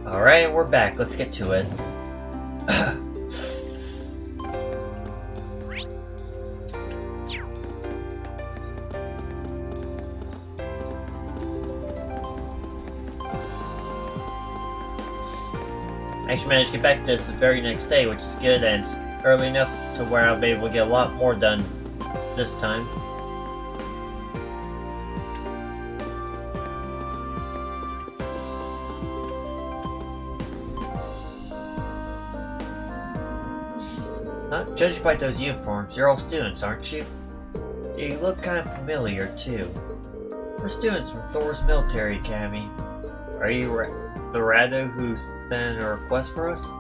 Alright, we're back. Let's get to it. I actually managed to get back to this the very next day, which is good, and it's early enough to where I'll be able to get a lot more done this time. Not judged by those uniforms, you're all students, aren't you? You look kind of familiar, too. We're students from Thor's Military Academy. Are you the Rado who sent a request for us?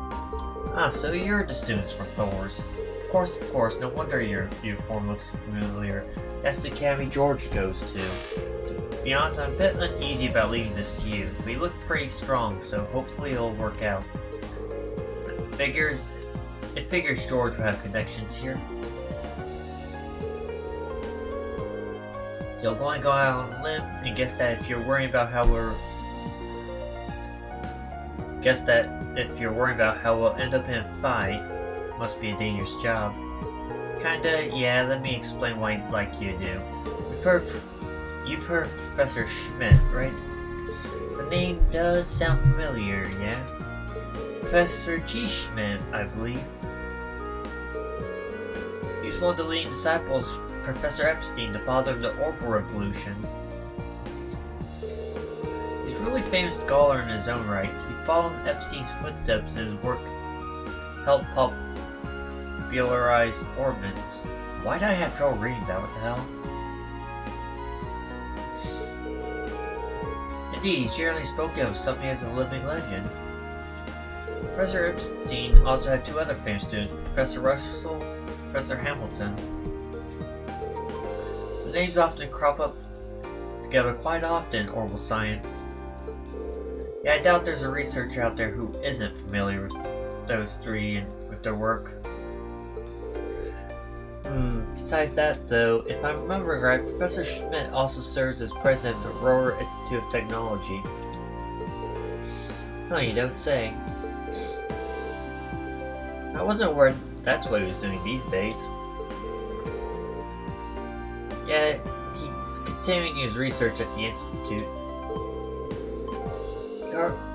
Ah, so you're the students from Thor's. Of course, no wonder your uniform looks familiar. That's the academy George goes to. To be honest, I'm a bit uneasy about leaving this to you. We look pretty strong, so hopefully it'll work out. It figures George will have connections here. So I'm going to go out on a limb and guess that if you're worrying about how we'll end up in a fight, must be a dangerous job. Kinda, yeah, let me explain why like you do. You've heard Professor Schmidt, right? The name does sound familiar, yeah? Professor G. Schmidt, I believe. He was one of the leading disciples of Professor Epstein, the father of the Orbital Revolution. He's a really famous scholar in his own right. He followed Epstein's footsteps and his work helped popularize orbits. Why did I have trouble reading that? What the hell? Indeed, he's generally spoken of as something as a living legend. Professor Epstein also had two other famous students, Professor Russell and Professor Hamilton. The names often crop up together quite often in orbital science. Yeah, I doubt there's a researcher out there who isn't familiar with those three and with their work. Besides that, though, if I'm remembering right, Professor Schmidt also serves as president of the Roer Institute of Technology. Oh, you don't say. I wasn't aware that's what he was doing these days. Yeah, he's continuing his research at the Institute.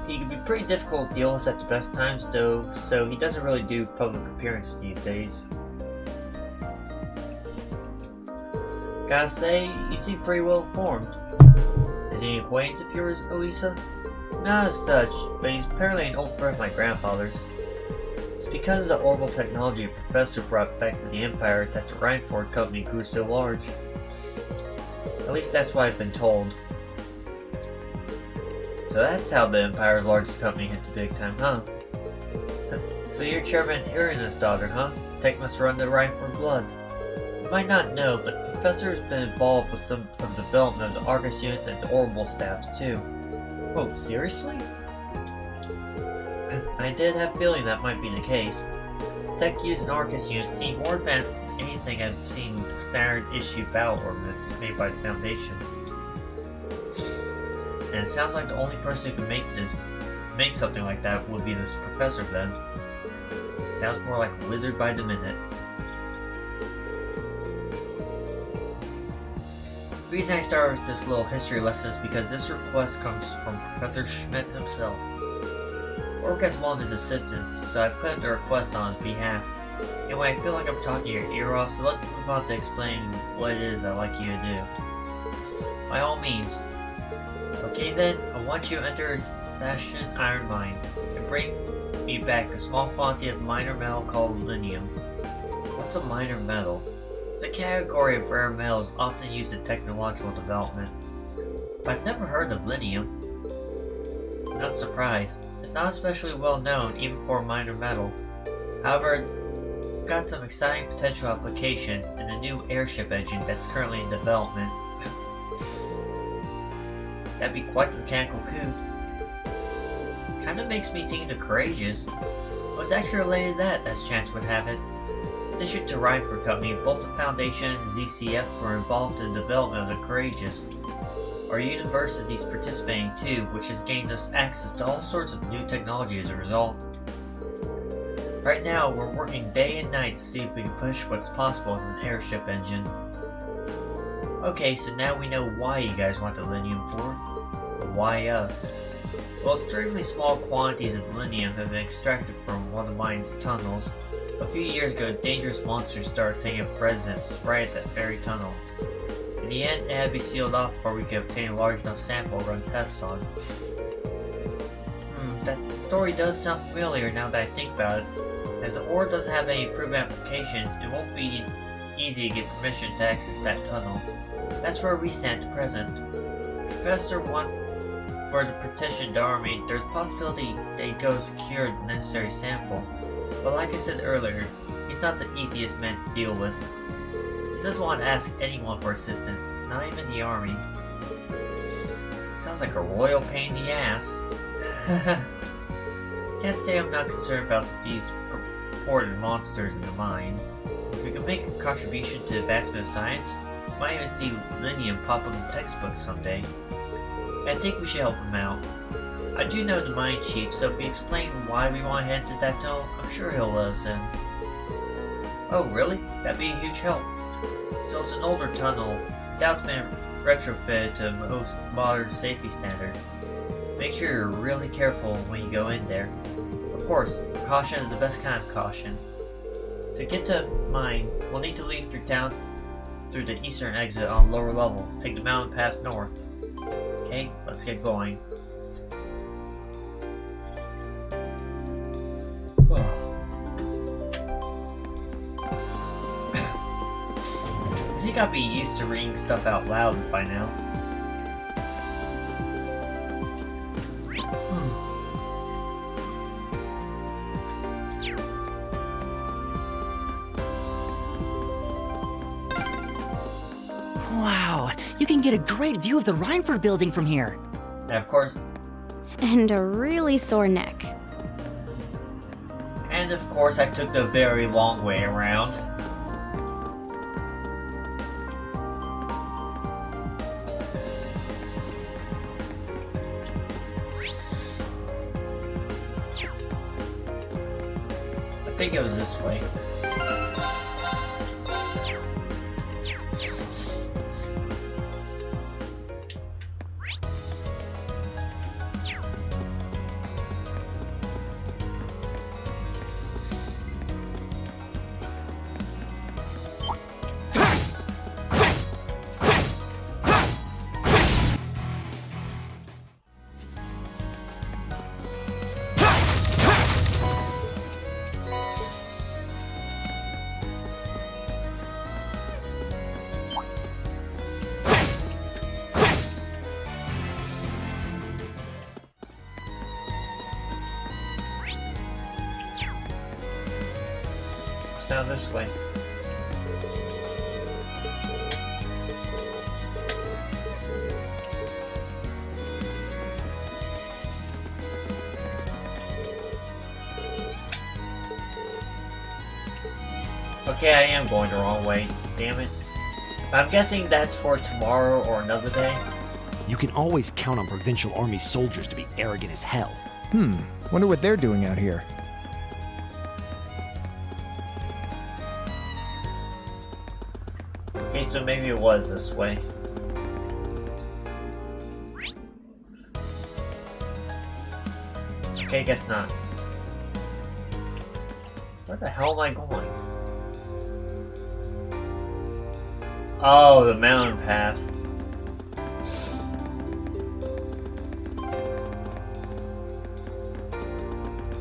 He can be pretty difficult to deal with at the best times, though, so he doesn't really do public appearances these days. Gotta say, you seem pretty well informed. Is he an acquaintance of yours, Elisa? Not as such, but he's apparently an old friend of my grandfather's. It's because of the orbital technology a professor brought back to the Empire that the Rhineford company grew so large. At least that's what I've been told. So that's how the Empire's largest company hit the big time, huh? So you're Chairman Irina's daughter, huh? Tech must run the Rhineford blood. You might not know, but the professor has been involved with some of the development of the Argus units and the orbital staffs too. Whoa, seriously? I did have a feeling that might be the case. Tech used in Argus units seem more advanced than anything I've seen with standard issue battle ordnance made by the Foundation. And it sounds like the only person who can make something like that would be this professor then. Sounds more like a wizard by the minute. The reason I started with this little history lesson is because this request comes from Professor Schmidt himself. I work as one of his assistants, so I put in the request on his behalf. Anyway, I feel like I'm talking your ear off, so let's move on to explaining what it is I'd like you to do. By all means. Okay then, I want you to enter a session iron mine and bring me back a small quantity of minor metal called linium. What's a minor metal? It's a category of rare metals often used in technological development. But I've never heard of linium. I'm not surprised. It's not especially well known even for a minor metal. However, it's got some exciting potential applications in a new airship engine that's currently in development. That'd be quite the mechanical coup. Kinda makes me think of the Courageous. What's actually related to that, as chance would have it? In addition to Rhineford Company, both the Foundation and ZCF were involved in the development of the Courageous. Our university's participating too, which has gained us access to all sorts of new technology as a result. Right now, we're working day and night to see if we can push what's possible with an airship engine. Okay, so now we know why you guys want the Linium core. But why us? Well, extremely small quantities of Linium have been extracted from one of the mine's tunnels. A few years ago, dangerous monsters started taking up residence right at that very tunnel. In the end, it had to be sealed off before we could obtain a large enough sample to run tests on. That story does sound familiar now that I think about it. If the ore doesn't have any proven applications, it won't be easy to get permission to access that tunnel. That's where we stand at present. Professor wants for the petitioned army, there's a possibility that he goes secure the necessary sample. But like I said earlier, he's not the easiest man to deal with. He doesn't want to ask anyone for assistance, not even the army. Sounds like a royal pain in the ass. Can't say I'm not concerned about these purported monsters in the mine. If we can make a contribution to the advancement of science, we might even see Linium pop up in textbooks someday. I think we should help him out. I do know the mine chief, so if we explain why we want to head to that tunnel, I'm sure he'll let us in. Oh really? That'd be a huge help. Still, it's an older tunnel. Doubt's been retrofitted to most modern safety standards. Make sure you're really careful when you go in there. Of course, caution is the best kind of caution. To get to mine, we'll need to leave through town through the eastern exit on lower level. Take the mountain path north. Okay, let's get going. I think I'll be used to reading stuff out loud by now. Wow, you can get a great view of the Reinford building from here. And of course. And a really sore neck. And of course I took the very long way around. I think it was this way. Down this way. Okay, I am going the wrong way. Damn it. I'm guessing that's for tomorrow or another day. You can always count on Provincial Army soldiers to be arrogant as hell. Wonder what they're doing out here. Okay, so maybe it was this way. Okay, guess not. Where the hell am I going? Oh, the mountain path.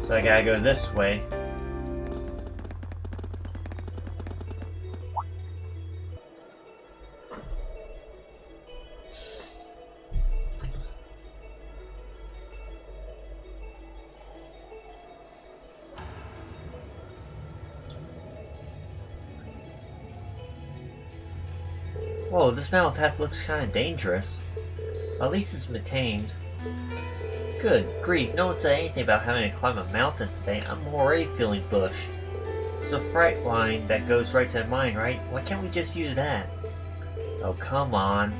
So I gotta go this way. Whoa, this mountain path looks kinda dangerous. At least it's maintained. Good grief, no one said anything about having to climb a mountain today. I'm already feeling bush. There's a freight line that goes right to the mine, right? Why can't we just use that? Oh, come on.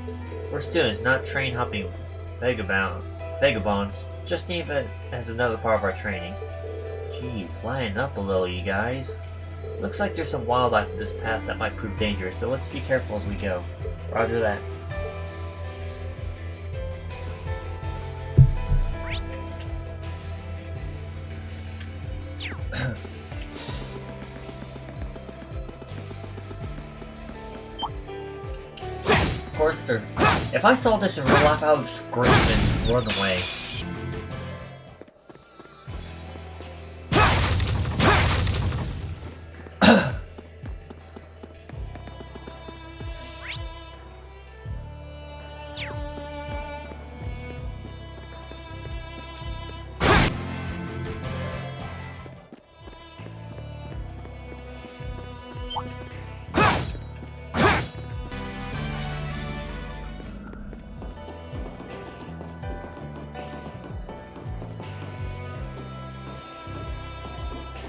We're students, not train-hopping vagabonds. Just think of it as another part of our training. Jeez, lighten up a little, you guys. Looks like there's some wildlife in this path that might prove dangerous, so let's be careful as we go. Roger that. Of course, there's... If I saw this in real life, I would scream and run away.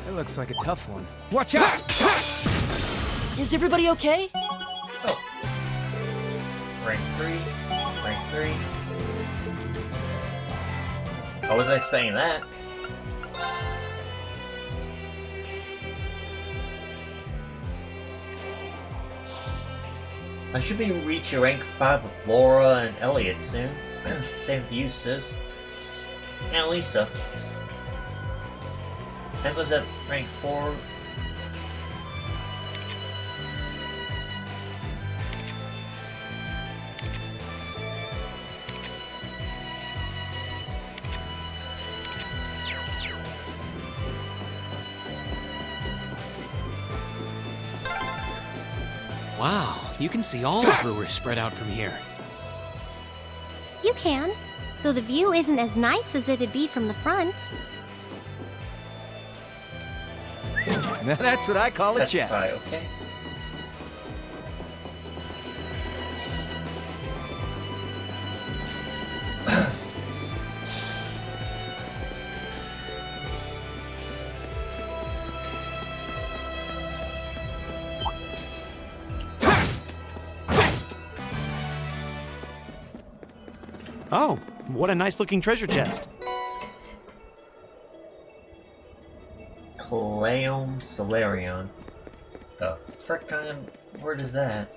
That looks like a tough one. Watch out! Is everybody okay? Oh. Rank 3. Rank 3. I wasn't expecting that. I should be reaching rank 5 with Laura and Elliot soon. Same with you, sis. And Lisa. Emma's at rank 4. Wow, you can see all of Roer spread out from here. You can, though the view isn't as nice as it'd be from the front. Now that's what I call a Testify, chest. okay? Oh, what a nice looking treasure chest. Cleom Solarion. The frick kind of word is that?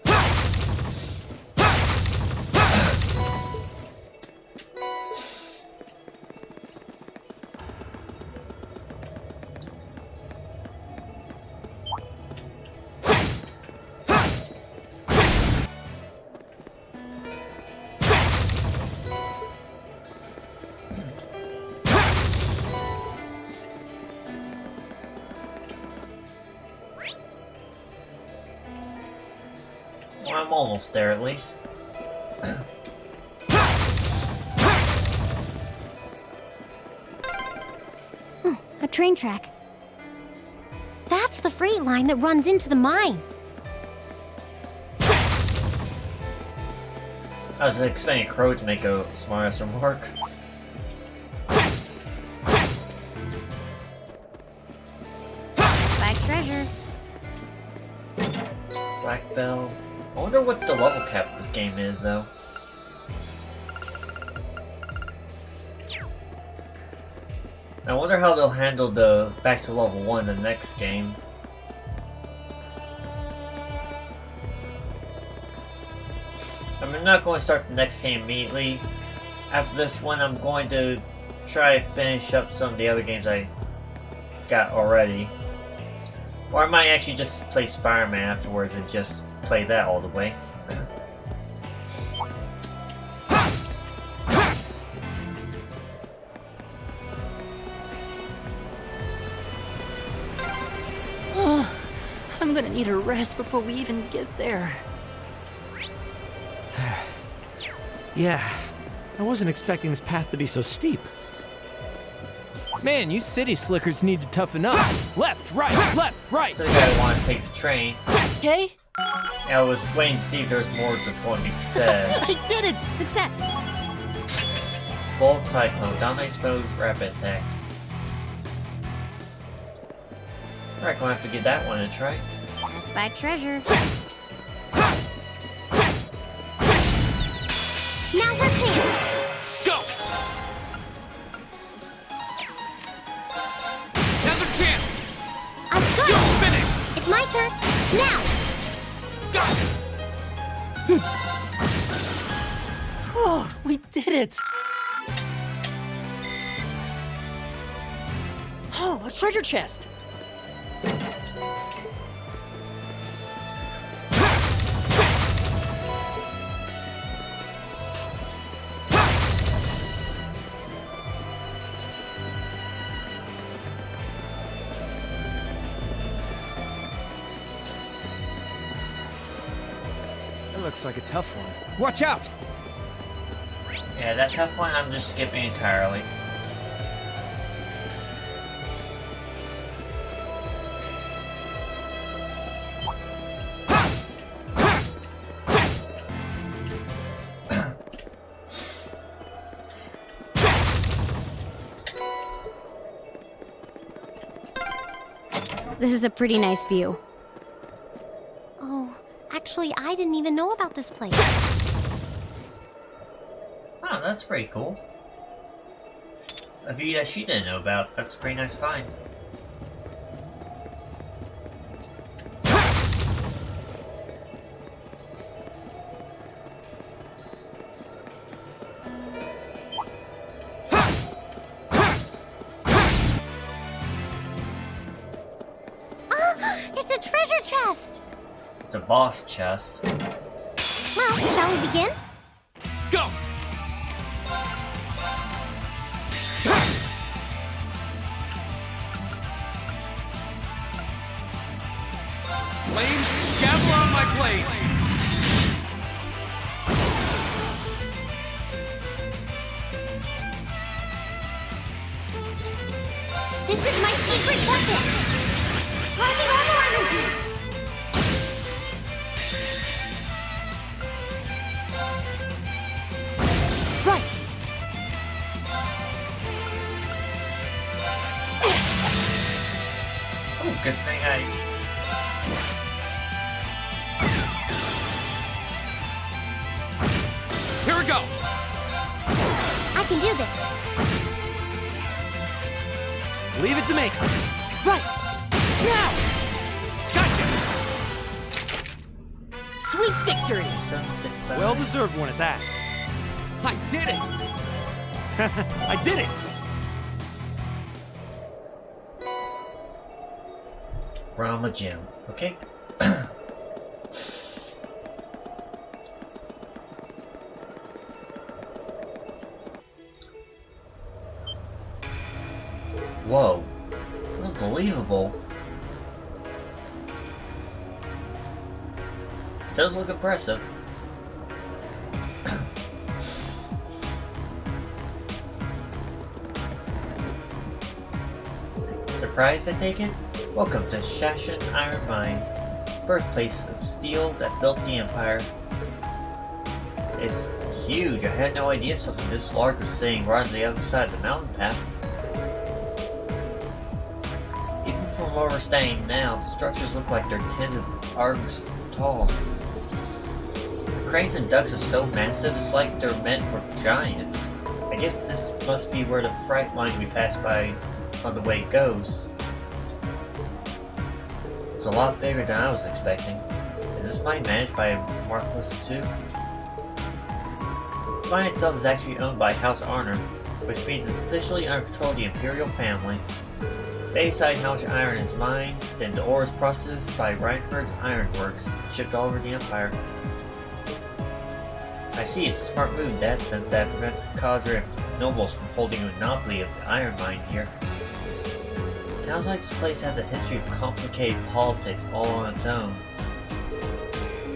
Well, I'm almost there at least. A train track. That's the freight line that runs into the mine. I was expecting Crow to make a smart-ass remark. Spike treasure. Black Bell. I wonder what the level cap of this game is, though. I wonder how they'll handle the back to level 1 in the next game. I'm not going to start the next game immediately. After this one, I'm going to try to finish up some of the other games I got already. Or I might actually just play Spider-Man afterwards and just play that all the way. I'm gonna need a rest before we even get there. Yeah, I wasn't expecting this path to be so steep. Man, you city slickers need to toughen up. Left, right. So you guys want to take the train. Okay? I was waiting to see if there's more that's going to be said. I did it! Success. Bolt Cyclone, dominates foes, rapid attack. Alright, gonna have to get that one a try. Spike treasure. Now's our chance. Go! Now's our chance! I'm good. Go! Finish! It's my turn. Now. Got it! Oh, we did it! Oh, a treasure chest! That looks like a tough one. Watch out! Yeah, that tough one I'm just skipping entirely. This is a pretty nice view. Oh, actually, I didn't even know about this place. Oh, that's pretty cool. A view that she didn't know about. That's a pretty nice find. It's a treasure chest! It's a boss chest. Well, shall we begin? Go! Flames, gather on my blade! This is my secret weapon! Charging normal energy! Right! Oh, good thing I... Here we go! I can do this. Leave it to me. Right! Now! Gotcha! Sweet victory! Something Well-deserved one at that. I did it! I did it! Brahma Gem. Okay. Whoa. Unbelievable. Does look impressive. Surprised, I take it? Welcome to Shashin Iron Mine, birthplace of steel that built the Empire. It's huge. I had no idea something this large was sitting right on the other side of the mountain path. Even from where we're staying now, the structures look like they're tens of arms tall. The cranes and ducts are so massive, it's like they're meant for giants. I guess this must be where the freight line we passed by on the way goes. It's a lot bigger than I was expecting. Is this mine managed by a Marquis too? The mine itself is actually owned by House Arner, which means it's officially under control of the Imperial family. They decide how much iron is mined, then the ore is processed by Reinford's Ironworks, shipped all over the Empire. I see, it's a smart move in that sense that prevents the cadre of nobles from holding a monopoly of the iron mine here. Sounds like this place has a history of complicated politics all on its own.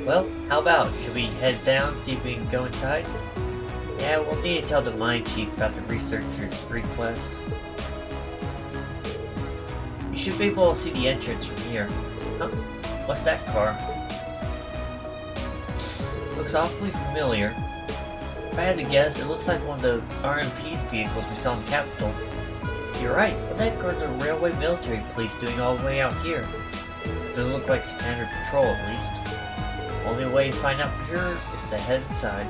Well, how about, should we head down, see if we can go inside? Yeah, we'll need to tell the mine chief about the researcher's request. You should be able to see the entrance from here. Huh? What's that car? Looks awfully familiar. If I had to guess, it looks like one of the RMP's vehicles we saw in the Capitol. You're right, what the heck are the railway military police doing all the way out here? Doesn't look like a standard patrol, at least. Only way to find out for sure is to head inside.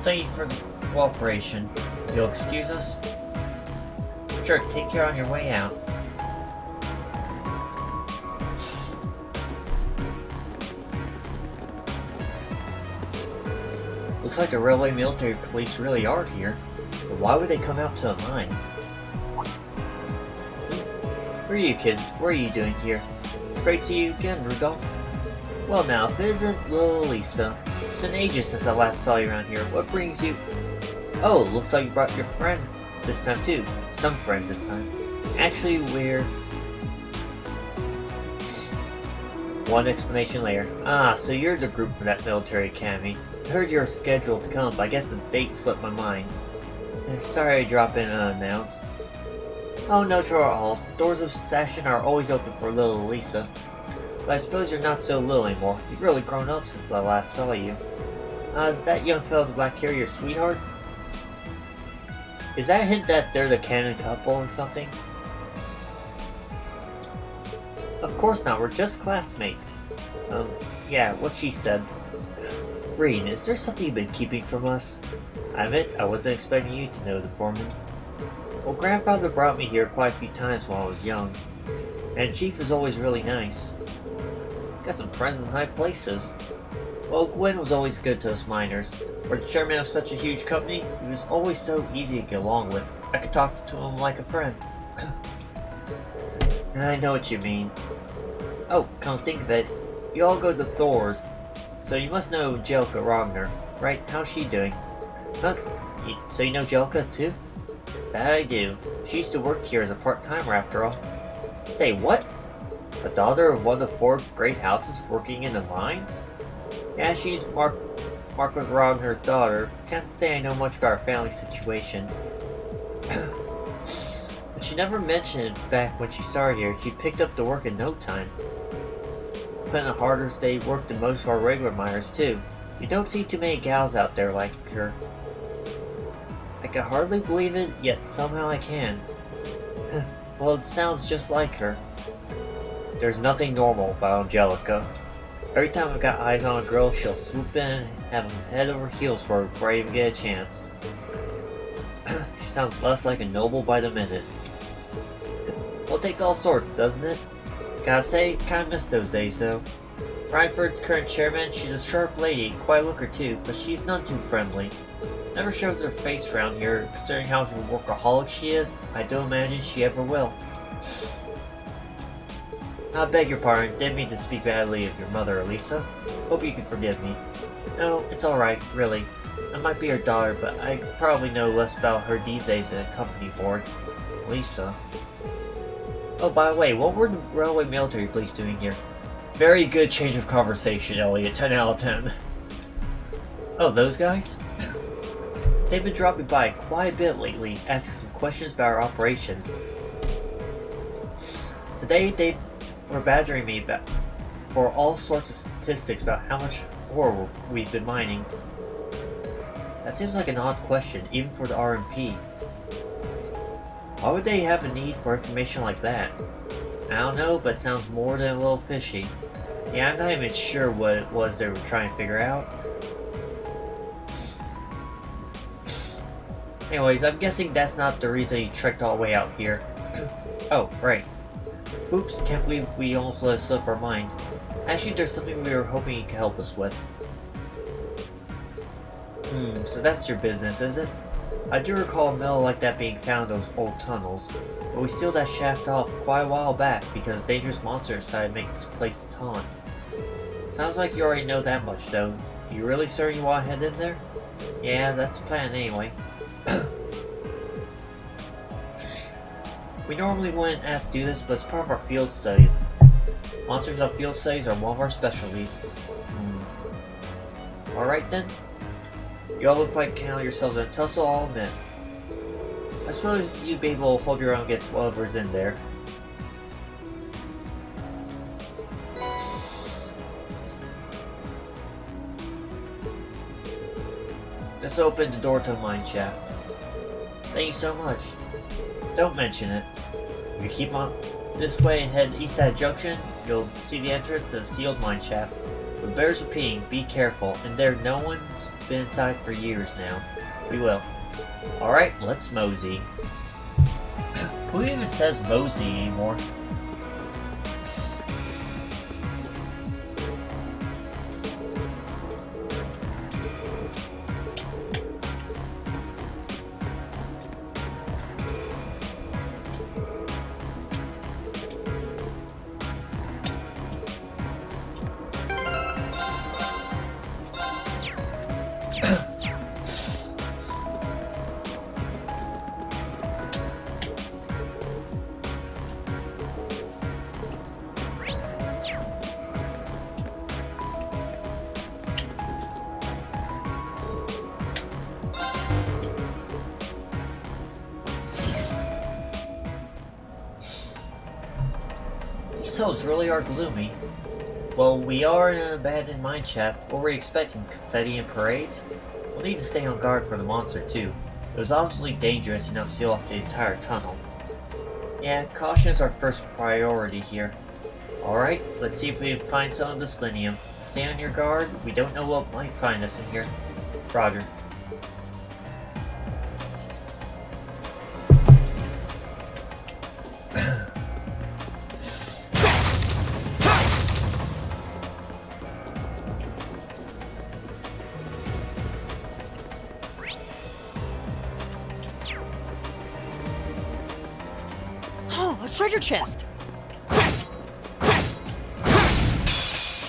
Thank you for the cooperation. You'll excuse us? Sure, take care on your way out. Looks like the railway military police really are here. But why would they come out to a mine? Who are you kids? What are you doing here? It's great to see you again, Rudolph. Well now, if it isn't little Lisa. It's been ages since I last saw you around here. What brings you... Oh, looks like you brought your friends this time too. Some friends this time. Actually, we're... One explanation later. Ah, so you're the group for that military academy. I heard you were scheduled to come, but I guess the date slipped my mind. Sorry I dropped in unannounced. Oh, no trouble at all. Doors of session are always open for little Lisa. But I suppose you're not so little anymore. You've really grown up since I last saw you. Is that young fellow with black hair your sweetheart? Is that a hint that they're the canon couple or something? Of course not, we're just classmates. Yeah, what she said. Breen, is there something you've been keeping from us? I admit, I wasn't expecting you to know the foreman. Well, Grandfather brought me here quite a few times while I was young. And Chief is always really nice. Got some friends in high places. Well, Gwen was always good to us miners. For the chairman of such a huge company, he was always so easy to get along with. I could talk to him like a friend. I know what you mean. Oh, come think of it, you all go to Thor's, so you must know Jelka Rogner, right? How's she doing? So you know Jelka too? That I do. She used to work here as a part-timer after all. Say, what? A daughter of one of the 4 great houses working in the mine? Yeah, she's Marcus Rogner's daughter. Can't say I know much about her family situation. But she never mentioned it back when she started here. She picked up the work in no time. Put in a harder day's work than most of our regular miners too. You don't see too many gals out there like her. I can hardly believe it, yet somehow I can. Well, it sounds just like her. There's nothing normal about Angelica. Every time I've got eyes on a girl, she'll swoop in and have them head over heels for her before I even get a chance. She sounds less like a noble by the minute. Well, it takes all sorts, doesn't it? Gotta say, kinda miss those days though. Rhineford's current chairman, she's a sharp lady, quite a looker too, but she's none too friendly. Never shows her face around here, considering how much of a workaholic she is. I don't imagine she ever will. I beg your pardon, didn't mean to speak badly of your mother, Elisa. Hope you can forgive me. No, it's alright, really. I might be her daughter, but I probably know less about her these days than a company board. Lisa. Oh, by the way, what were the railway military police doing here? Very good change of conversation, Elliot. 10 out of 10. Oh, those guys? They've been dropping by quite a bit lately, asking some questions about our operations. Today, they were badgering me for all sorts of statistics about how much ore we've been mining. That seems like an odd question, even for the RMP. Why would they have a need for information like that? I don't know, but it sounds more than a little fishy. Yeah, I'm not even sure what it was they were trying to figure out. Anyways, I'm guessing that's not the reason he trekked all the way out here. Oh, right. Oops, can't believe we almost let it slip our mind. Actually, there's something we were hoping you could help us with. So that's your business, is it? I do recall a mill like that being found in those old tunnels, but we sealed that shaft off quite a while back because dangerous monsters decided to make this place its haunt. Sounds like you already know that much, though. You really certain you want to head in there? Yeah, that's the plan anyway. We normally wouldn't ask to do this, but it's part of our field study. Monsters on field studies are one of our specialties. Alright then. You all look like you handle yourselves in a tussle, I'll admit. I suppose you'd be able to hold your own against whatever's in there. Just open the door to the mineshaft. Thank you so much. Don't mention it. If you keep on this way and head east at Junction, you'll see the entrance to the sealed mineshaft. The bear's repeating, be careful, and there no one's been inside for years now. We will. Alright, let's mosey. Who even says mosey anymore? These cells really are gloomy. Well, we are in an abandoned mineshaft. What were we expecting? Confetti and parades? We'll need to stay on guard for the monster too. It was obviously dangerous enough to seal off the entire tunnel. Yeah, caution is our first priority here. Alright, let's see if we can find some of the selenium. Stay on your guard, we don't know what might find us in here. Roger. Oh, a treasure chest!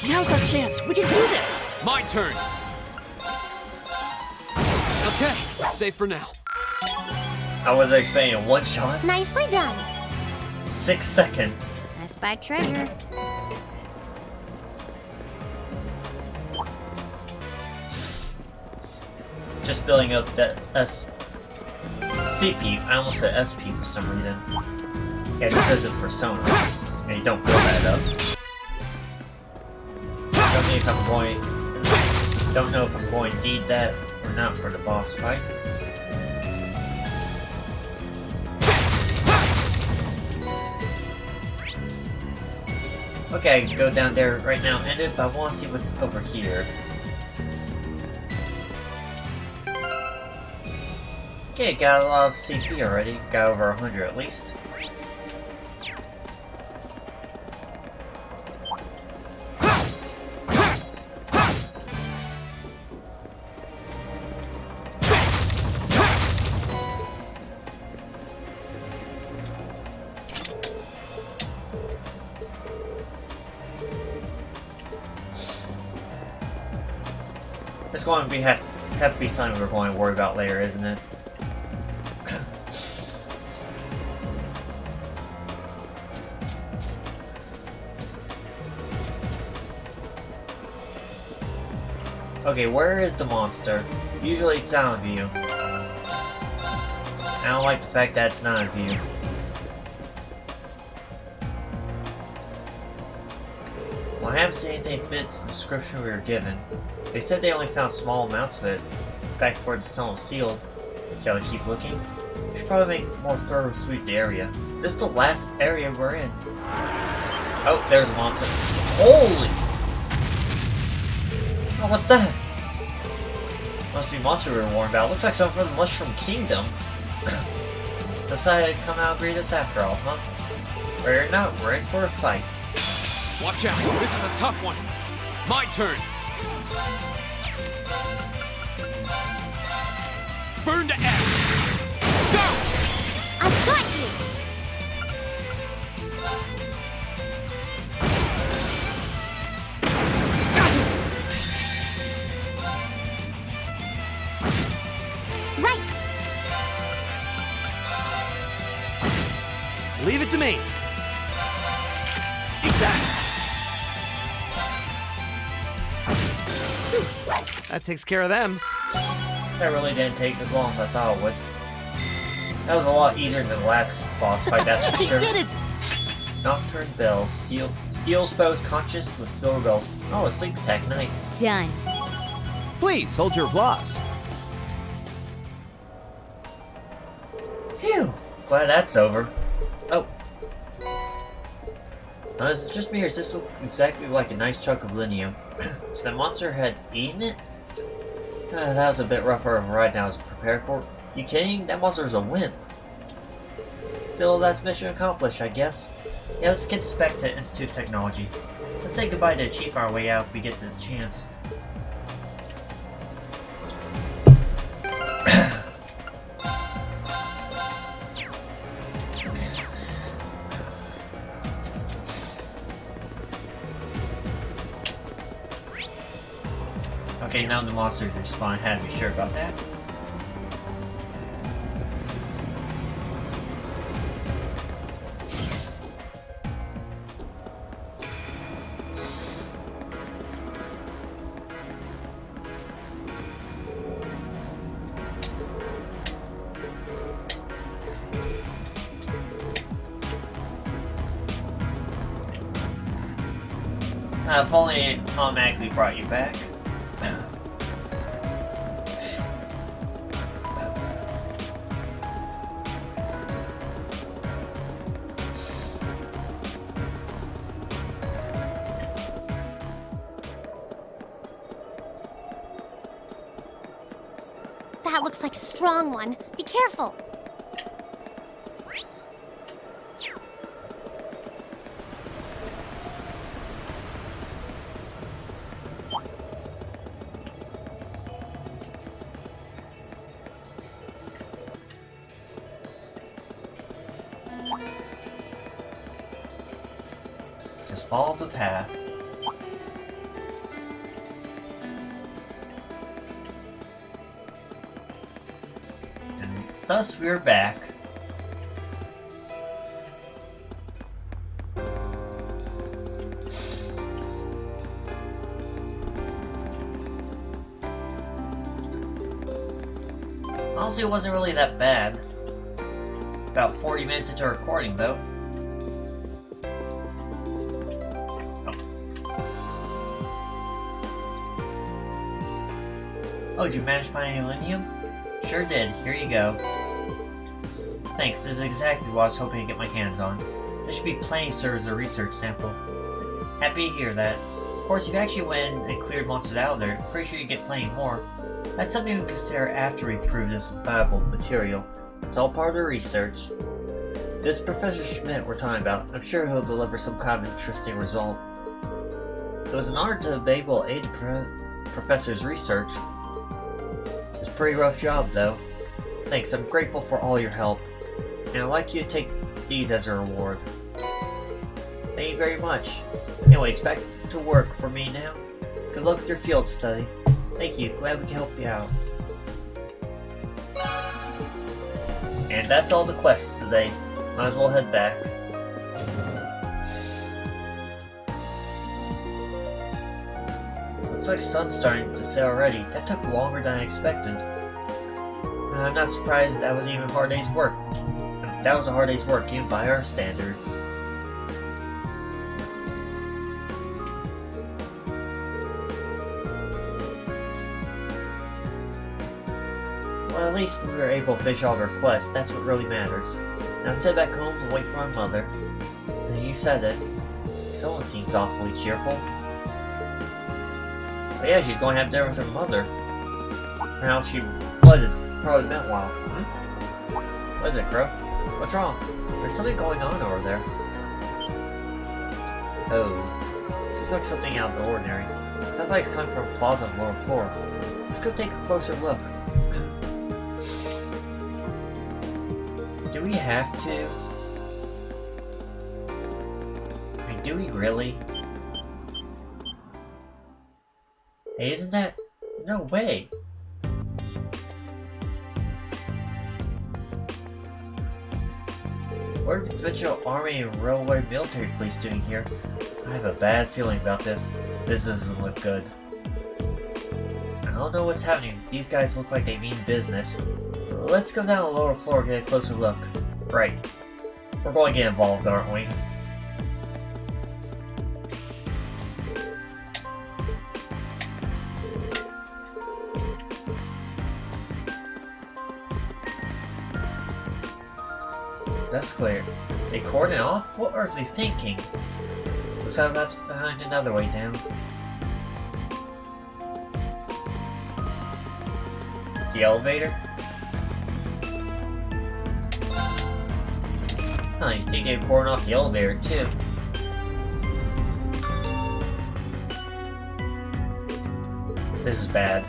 Now's our chance. We can do this! My turn! Okay, safe for now. I wasn't expecting a one shot. Nicely done. 6 seconds. I spy treasure. Just building up that CP. I almost said SP for some reason. Yeah, this is a persona. And you don't build that up. Don't know if I'm going to need that or not for the boss fight. Okay, I can go down there right now and end it, but I want to see what's over here. Okay, got a lot of CP already. Got over 100 at least. It's going to be have to be something we're going to worry about later, isn't it? Okay, where is the monster? Usually it's out of view. I don't like the fact that it's not in view. Well, I haven't seen anything that fits the description we were given. They said they only found small amounts of it. Back before the tunnel was sealed. Shall we keep looking? We should probably make a more thorough sweep the area. This is the last area we're in. Oh, there's a monster. Holy! Oh, what's that? Must be a monster we were warned about. Looks like something from the Mushroom Kingdom. Decided to come out and greet us after all, huh? We're not, we're in for a fight. Watch out, this is a tough one. My turn. Burn to ash. Go! I've got you! Right! Leave it to me. Eat that. That takes care of them. That really didn't take as long as I thought it would. That was a lot easier than the last boss fight, that's for We sure. did it! Nocturne Bells. Steals foes conscious with silver bells. Oh, a sleep attack, nice. Done. Please hold your applause. Phew! Glad that's over. Oh. Is it just me, or does this look exactly like a nice chunk of linium? So that monster had eaten it? That was a bit rougher of a ride than I was prepared for. You kidding? That monster was a wimp. Still, that's mission accomplished, I guess. Yeah, let's get this back to Institute Technology. Let's say goodbye to Chief on our way out if we get the chance. Okay, now the monsters respawn. I had to be sure about that. If only it automatically brought you back. That looks like a strong one. Be careful. Just follow the path. And thus we're back. Honestly, it wasn't really that bad. About 40 minutes into recording, though. Oh, did you manage to find any linium? Sure did. Here you go. Thanks, this is exactly what I was hoping to get my hands on. This should be plenty to serve as a research sample. Happy to hear that. Of course, if you actually went and cleared monsters out of there, I'm pretty sure you get plenty more. That's something we consider after we prove this viable material. It's all part of the research. This Professor Schmidt we're talking about, I'm sure he'll deliver some kind of interesting result. It was an honor to be able to aid the Professor's research. It's a pretty rough job, though. Thanks, I'm grateful for all your help. And I'd like you to take these as a reward. Thank you very much. Anyway, it's back to work for me now. Good luck with your field study. Thank you, glad we can help you out. And that's all the quests today. Might as well head back. Looks like sun's starting to set already. That took longer than I expected. I'm not surprised that was even a hard day's work. That was a hard day's work, even by our standards. Well, at least we were able to finish all the requests. That's what really matters. Now let's head back home and wait for my mother. And you said it. Someone seems awfully cheerful. But yeah, she's going to have dinner with her mother. And how she was, it's probably been a while. What is it, Crow? What's wrong? There's something going on over there. Oh. Seems like something out of the ordinary. Sounds like it's coming from a plaza on the lower floor. Let's go take a closer look. Do we have to? I mean, do we really? Hey, isn't that? No way! What are the provincial army and railway military police doing here? I have a bad feeling about this. This doesn't look good. I don't know what's happening. These guys look like they mean business. Let's go down the lower floor and get a closer look. Right. We're going to get involved, aren't we? That's clear. They cordon off? What are they thinking? Looks like I'll have to find another way down. The elevator? Huh, you think they'd cordon off the elevator too. This is bad.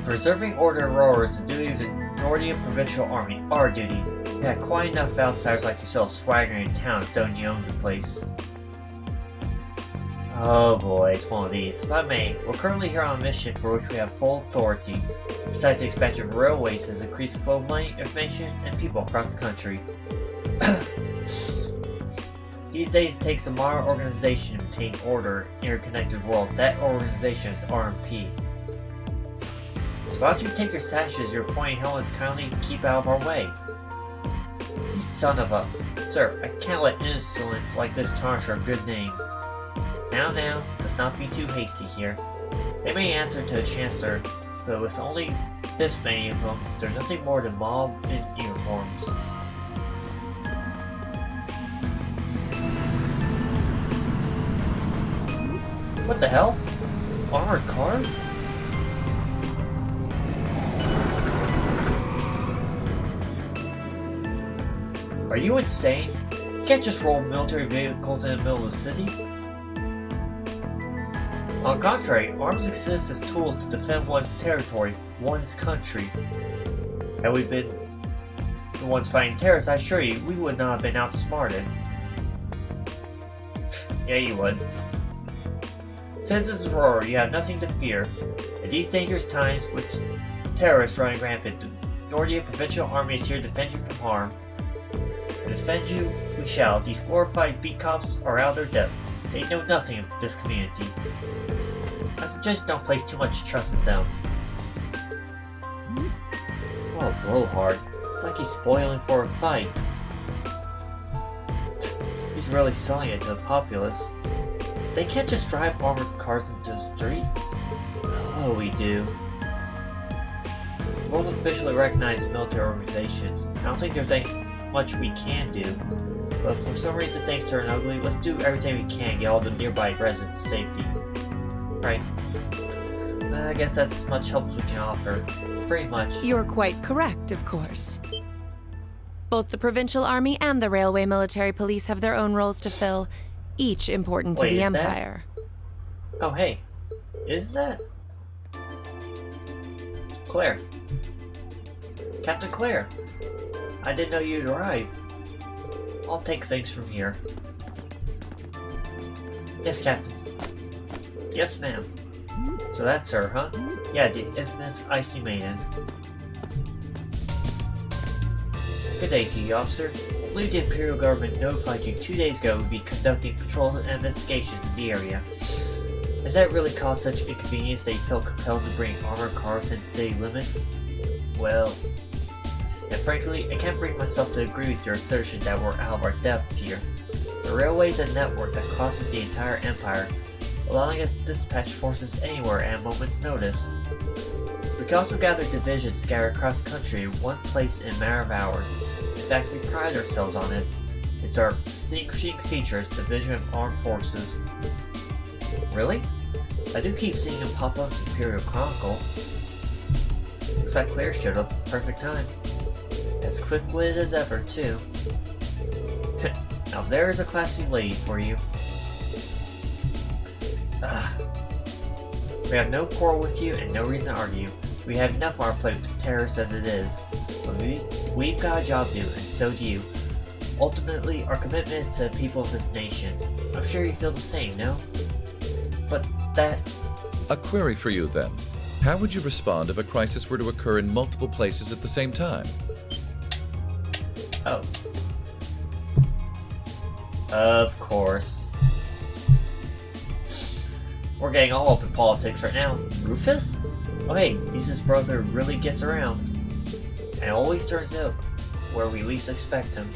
Preserving order in Roer is the duty of the Nordian Provincial Army, our duty. We had quite enough outsiders like yourself swaggering in towns don't you own the place. Oh boy, it's one of these. If I may, we're currently here on a mission for which we have full authority. Besides, the expansion of railways has increased the flow of money, information, and people across the country. These days, it takes a modern organization to maintain order in a interconnected world. That organization is the RMP. So why don't you take your sashes, your pointy helmets kindly keep out of our way? You son of a... Sir, I can't let insolence like this tarnish our good name. Now, let's not be too hasty here. They may answer to the Chancellor, but with only this many of them, they're nothing more than mob in uniforms. What the hell? Armored cars? Are you insane? You can't just roll military vehicles in the middle of the city. On the contrary, arms exist as tools to defend one's territory, one's country. Had we been the ones fighting terrorists, I assure you, we would not have been outsmarted. Yeah, you would. Citizens of Roer, you have nothing to fear. In these dangerous times, with terrorists running rampant, the Nordian Provincial Army is here to defend you from harm. And defend you, we shall. These glorified beat cops are out of their depth. They know nothing of this community. I suggest don't place too much trust in them. Oh, blowhard. It's like he's spoiling for a fight. He's really selling it to the populace. They can't just drive armored cars into the streets. Oh, we do. Both officially recognized military organizations. I don't think there's much we can do. But for some reason things turn ugly, let's do everything we can to get all the nearby residents safety. Right. I guess that's as much help as we can offer. Pretty much. You're quite correct, of course. Both the Provincial Army and the Railway Military Police have their own roles to fill, each important to the Empire. Oh, hey. Is that? Claire. Captain Claire. I didn't know you'd arrive. I'll take things from here. Yes, Captain. Yes, ma'am. So that's her, huh? Yeah, the infamous Icy Maiden. Good day to you, officer. I believe the Imperial government notified you 2 days ago we'd be conducting patrols and investigations in the area. Has that really caused such inconvenience that you felt compelled to bring armored cars within city limits? Well, and frankly, I can't bring myself to agree with your assertion that we're out of our depth here. The railway is a network that crosses the entire empire, allowing us to dispatch forces anywhere at a moment's notice. We can also gather divisions scattered across the country in one place in a matter of hours. In fact, we pride ourselves on it. It's our distinguishing feature as Division of Armed Forces. Really? I do keep seeing him pop up in the Imperial Chronicle. Looks like Claire showed up at the perfect time. As quick-witted as ever, too. Now there's a classy lady for you. We have no quarrel with you and no reason to argue. We have enough on our plate with terrorists as it is. But we've got a job to do, and so do you. Ultimately, our commitment is to the people of this nation. I'm sure you feel the same, no? But that... A query for you, then. How would you respond if a crisis were to occur in multiple places at the same time? Oh. Of course. We're getting all up in politics right now. Rufus? Oh hey, he's his brother who really gets around. And always turns out where we least expect him.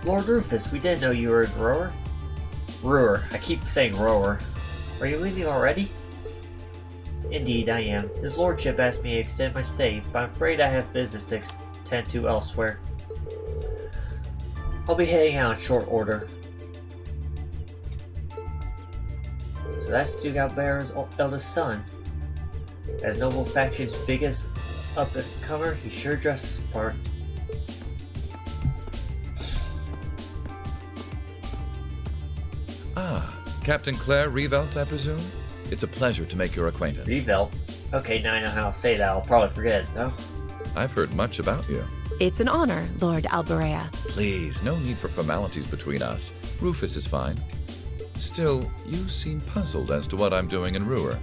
Lord Rufus, we didn't know you were a Roer. Roer. I keep saying Roer. Are you leaving already? Indeed, I am. His lordship asked me to extend my stay, but I'm afraid I have business to attend to elsewhere. I'll be heading out in short order. So that's Duke Albert's eldest son. As Noble Faction's biggest up-and-comer, he sure dresses the part. Ah, Captain Claire Revelt, I presume? It's a pleasure to make your acquaintance. Revelt? Okay, now I know how to say that. I'll probably forget it, though. I've heard much about you. It's an honor, Lord Alberea. Please, no need for formalities between us. Rufus is fine. Still, you seem puzzled as to what I'm doing in Roer.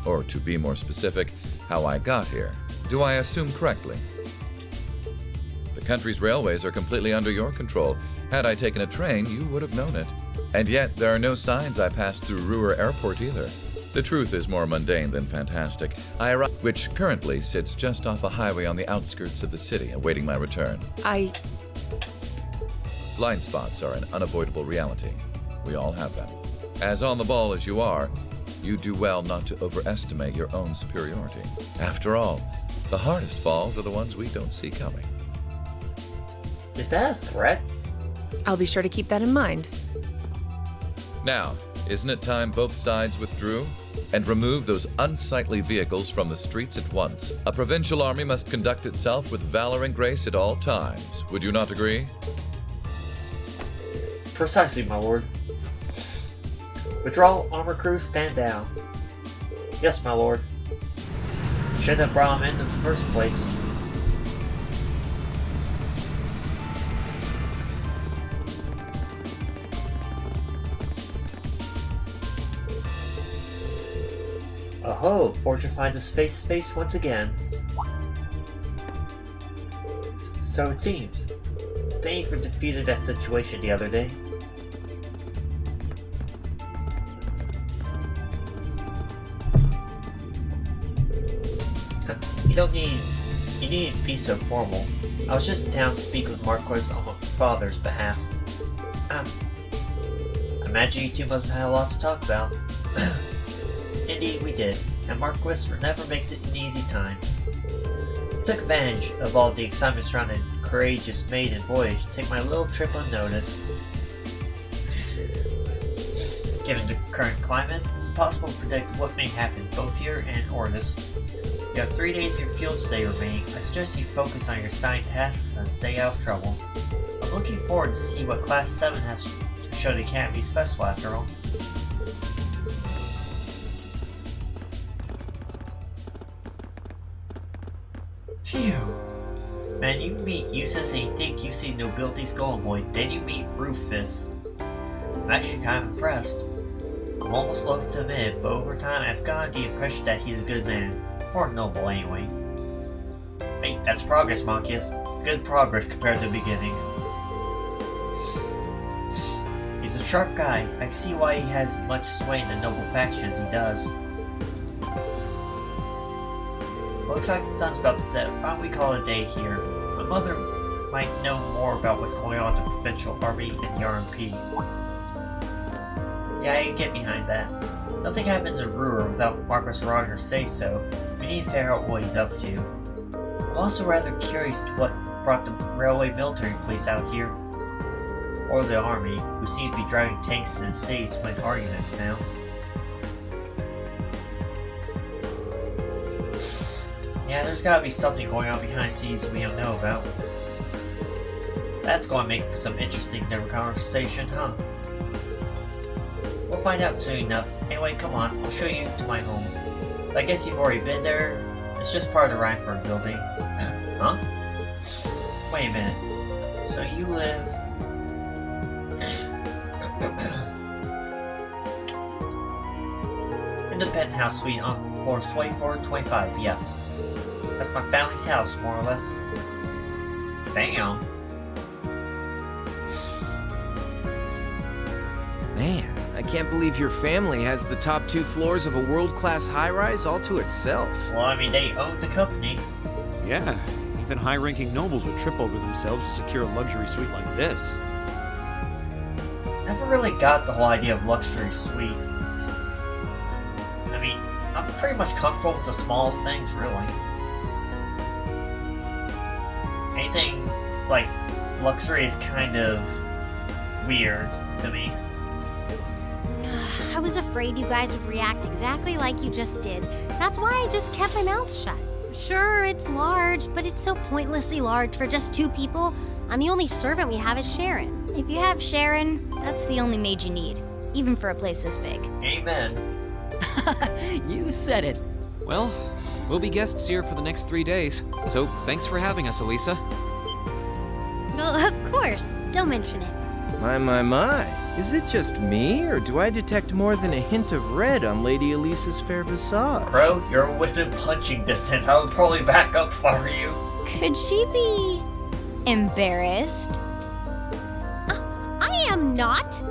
Or, to be more specific, how I got here. Do I assume correctly? The country's railways are completely under your control. Had I taken a train, you would have known it. And yet, there are no signs I passed through Roer Airport either. The truth is more mundane than fantastic. Which currently sits just off a highway on the outskirts of the city, awaiting my return. Blind spots are an unavoidable reality. We all have them. As on the ball as you are, you do well not to overestimate your own superiority. After all, the hardest falls are the ones we don't see coming. Is that a threat? I'll be sure to keep that in mind. Now, isn't it time both sides withdrew? And remove those unsightly vehicles from the streets at once. A provincial army must conduct itself with valor and grace at all times. Would you not agree? Precisely, my lord. Withdrawal armor crews, stand down. Yes, my lord. Shouldn't have brought him in the first place. Oh, Fortune finds us face to face once again. So it seems. Thank you for defusing that situation the other day. You needn't be so formal. I was just in town to speak with Marquis on my father's behalf. I imagine you two must have had a lot to talk about. Indeed, we did, and Marquis never makes it an easy time. I took advantage of all the excitement surrounding the courageous maiden voyage to take my little trip unnoticed. Given the current climate, it's impossible to predict what may happen both here and in Orvis. You have 3 days of your field stay remaining. I suggest you focus on your assigned tasks and stay out of trouble. I'm looking forward to see what Class 7 has to show the Academy Special after all. Phew. Man, you meet Eustace and you think you see nobility's golden boy, then you meet Rufus. I'm actually kind of impressed. I'm almost loath to admit it, but over time I've gotten the impression that he's a good man. For a noble, anyway. Hey, that's progress, Monkius. Good progress compared to the beginning. He's a sharp guy. I can see why he has much sway in the noble faction as he does. Looks like the sun's about to set. Why don't we call it a day here? My mother might know more about what's going on in the provincial army and the RMP. Yeah, I can get behind that. Nothing happens in Roer without Marcus Rogers say so. We need to figure out what he's up to. I'm also rather curious to what brought the railway military police out here. Or the army, who seems to be driving tanks to the cities to win arguments now. Yeah, there's gotta be something going on behind the scenes we don't know about. That's going to make for some interesting conversation, huh? We'll find out soon enough. Anyway, come on, I'll show you to my home. I guess you've already been there. It's just part of the Rankford building. Huh? Wait a minute. So you live... Independent house suite on floors 24 and 25, yes. That's my family's house, more or less. Damn. Man, I can't believe your family has the top 2 floors of a world-class high-rise all to itself. Well, I mean, they own the company. Yeah, even high-ranking nobles would trip over themselves to secure a luxury suite like this. Never really got the whole idea of luxury suite. I mean, I'm pretty much comfortable with the smallest things, really. Anything like luxury is kind of weird to me. I was afraid you guys would react exactly like you just did. That's why I just kept my mouth shut. Sure, it's large, but it's so pointlessly large for just 2 people, and the only servant we have is Sharon. If you have Sharon, that's the only maid you need, even for a place this big. Amen. You said it. Well, we'll be guests here for the next 3 days, so thanks for having us, Elisa. Well, of course. Don't mention it. My. Is it just me, or do I detect more than a hint of red on Lady Elisa's fair visage? Crow, you're within punching distance. I would probably back up for you. Could she be embarrassed? I am not.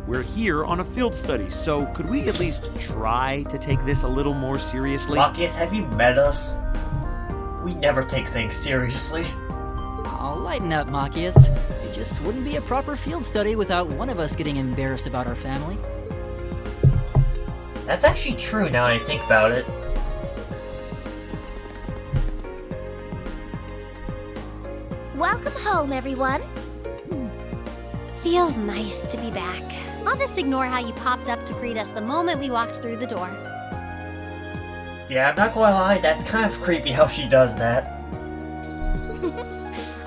We're here on a field study, so could we at least try to take this a little more seriously? Machias, have you met us? We never take things seriously. I'll lighten up, Machias. It just wouldn't be a proper field study without one of us getting embarrassed about our family. That's actually true now I think about it. Welcome home, everyone. Feels nice to be back. I'll just ignore how you popped up to greet us the moment we walked through the door. Yeah, I'm not gonna lie, that's kind of creepy how she does that.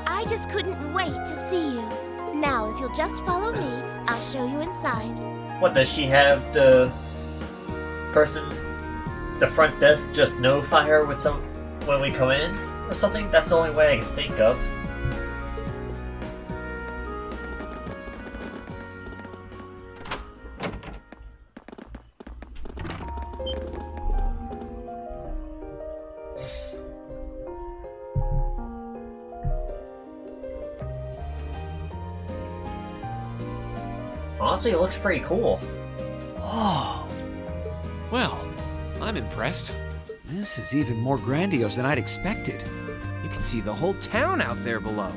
I just couldn't wait to see you. Now, if you'll just follow me, I'll show you inside. What, does she have the person, the front desk, just notify her with when we come in? Or something? That's the only way I can think of. Honestly, it looks pretty cool. Whoa. Well, I'm impressed. This is even more grandiose than I'd expected. You can see the whole town out there below.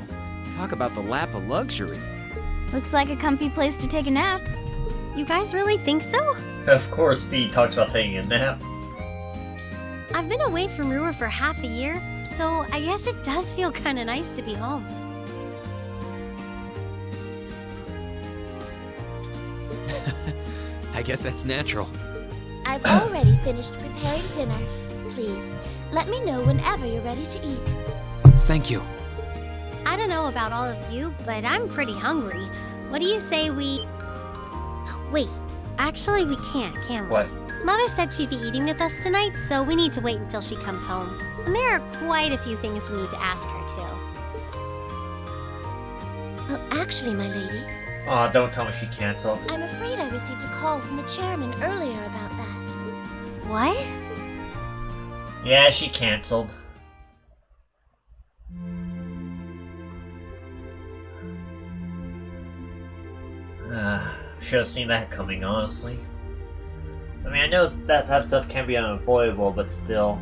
Talk about the lap of luxury. Looks like a comfy place to take a nap. You guys really think so? Of course, B talks about taking a nap. I've been away from Roer for half a year, so I guess it does feel kind of nice to be home. I guess that's natural. I've already finished preparing dinner. Please, let me know whenever you're ready to eat. Thank you. I don't know about all of you, but I'm pretty hungry. What do you say we... Wait, actually we can't, can we? What? Mother said she'd be eating with us tonight, so we need to wait until she comes home. And there are quite a few things we need to ask her, too. Well, actually, my lady, Aw, don't tell me she canceled. I'm afraid I received a call from the chairman earlier about that. What? Yeah, she canceled. Should have seen that coming, honestly. I mean, I know that type of stuff can be unavoidable, but still.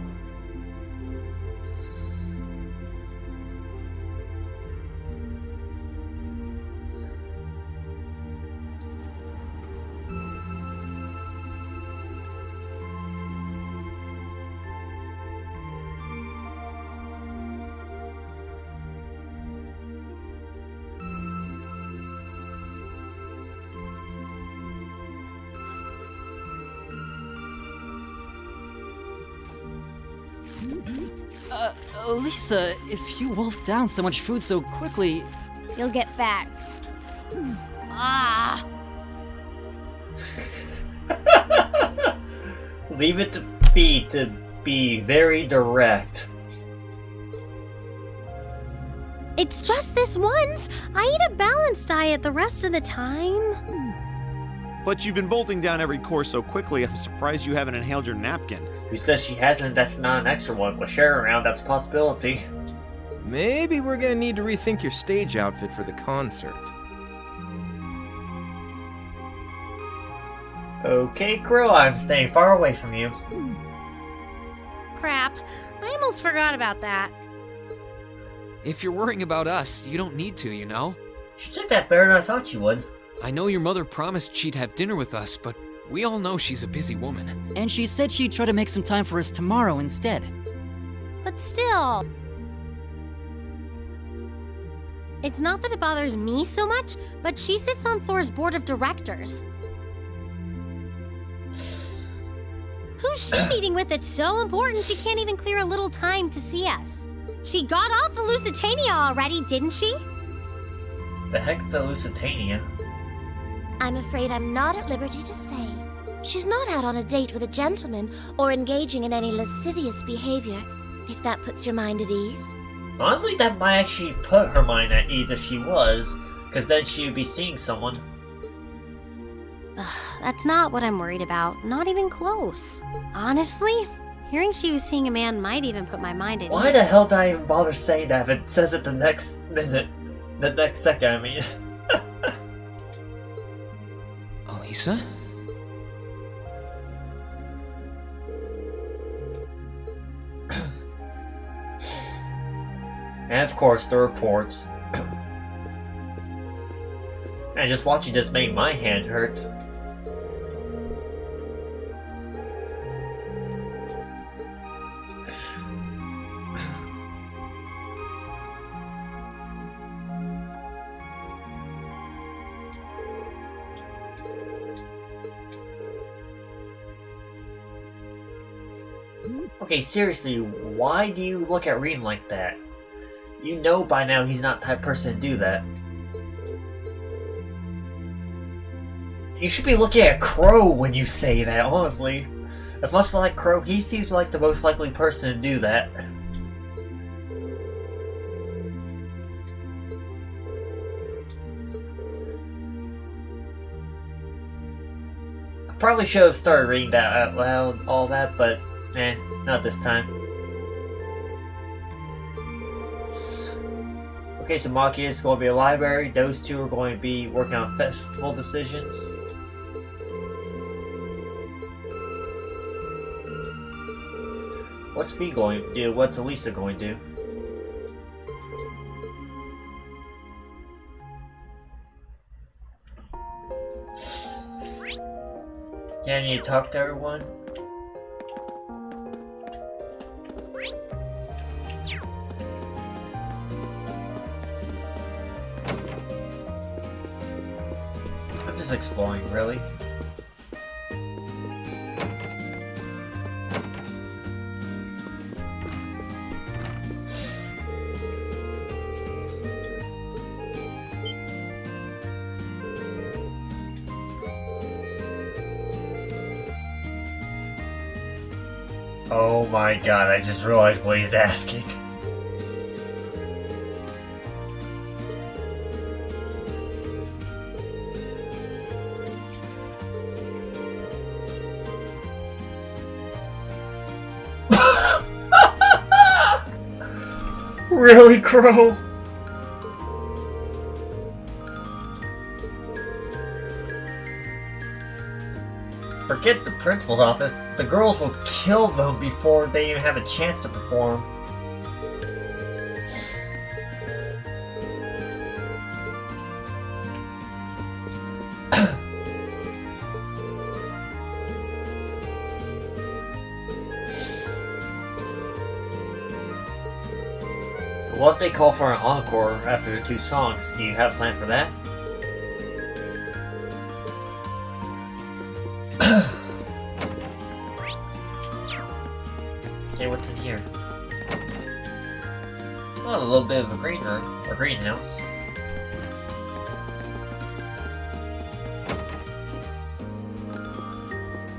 Lisa, if you wolf down so much food so quickly... You'll get fat. Ah! Leave it to be very direct. It's just this once. I eat a balanced diet the rest of the time. But you've been bolting down every course so quickly, I'm surprised you haven't inhaled your napkin. Who says she hasn't? That's not an extra one. With Sharon around, that's a possibility. Maybe we're gonna need to rethink your stage outfit for the concert. Okay, Crow, I'm staying far away from you. Crap. I almost forgot about that. If you're worrying about us, you don't need to, you know? She took that better than I thought you would. I know your mother promised she'd have dinner with us, but We all know she's a busy woman. And she said she'd try to make some time for us tomorrow instead. But still... It's not that it bothers me so much, but she sits on Thor's board of directors. Who's she meeting with that's so important she can't even clear a little time to see us? She got off the Lusitania already, didn't she? The heck is the Lusitania? I'm afraid I'm not at liberty to say. She's not out on a date with a gentleman or engaging in any lascivious behavior, if that puts your mind at ease. Honestly, that might actually put her mind at ease if she was, because then she would be seeing someone. That's not what I'm worried about. Not even close. Honestly, hearing she was seeing a man might even put my mind at ease. Why the hell did I even bother saying that if it says it the next minute? The next second, I mean. Elisa? And of course, the reports. And just watching this made my hand hurt. Okay, seriously, why do you look at Reem like that? You know by now he's not the type of person to do that. You should be looking at Crow when you say that, honestly. As much as I like Crow, he seems like the most likely person to do that. I probably should have started reading that out loud, all that, but not this time. Okay, so Maki is going to be a library. Those two are going to be working on festival decisions. What's Fee going to do? What's Elisa going to do? Can you talk to everyone? I'm just exploring, really. Oh my god, I just realized what he's asking. Really, Crow? Forget the principal's office. The girls will kill them before they even have a chance to perform. What if they call for an encore after the two songs? Do you have a plan for that? Okay, what's in here? Oh, a little bit of a green room, or greenhouse.